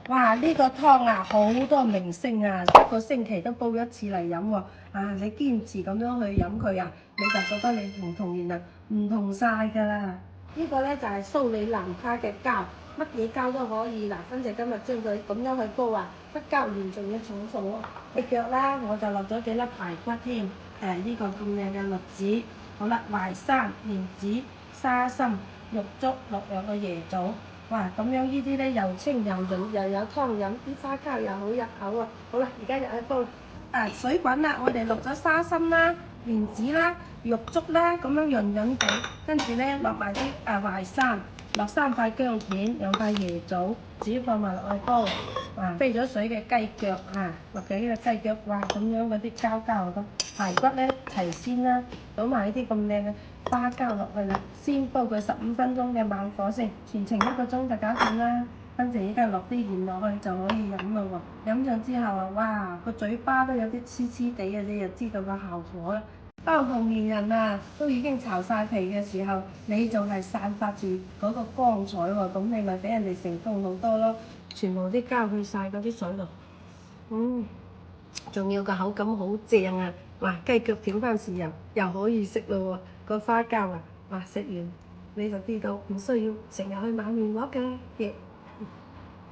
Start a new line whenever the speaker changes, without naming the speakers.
哇！呢個湯啊，好多明星啊，一個星期都煲一次嚟飲喎。你堅持咁樣去飲佢啊，你就覺得你同童年人唔同晒㗎啦。呢個咧就係蘇里南卡嘅膠，乜嘢膠都可以嗱。芬姐今日將佢咁樣去煲啊，不膠原仲要重數喎。隻腳啦，我就落咗幾粒排骨添。呢個咁靚嘅栗子，好啦，淮山、蓮子、沙參、玉竹、落兩個椰棗。哇！咁樣呢啲咧又清又潤，又有湯飲，啲花膠又好入口喎。好啦，而家入去煲。水滾啦，我哋落咗沙參啦、蓮子啦、玉竹啦，咁樣潤佢。跟住咧落埋啲淮山，落3塊薑片，2塊椰棗，煮放埋落去煲。飛咗水嘅雞腳落幾個雞腳，哇！咁樣嗰啲膠膠咁，排骨咧齊先啦，倒埋啲咁靚嘅花膠落去啦，先煲佢15分鐘嘅猛火先，全程1個鐘就搞掂啦。跟住依家落啲鹽落去就可以飲咯喎，飲咗之後哇個嘴巴都有啲黐黐地啊，你就知道個效果啦。當童年人都已經巢晒皮嘅時候，你仲係散發住嗰個光彩喎，咁你咪比人哋成功好多咯。全部啲膠去晒嗰啲水度，仲要個口感好正啊！哇，雞腳片翻豉油又可以食咯喎，個花膠哇食完你就知道唔需要成日去買麵膜嘅。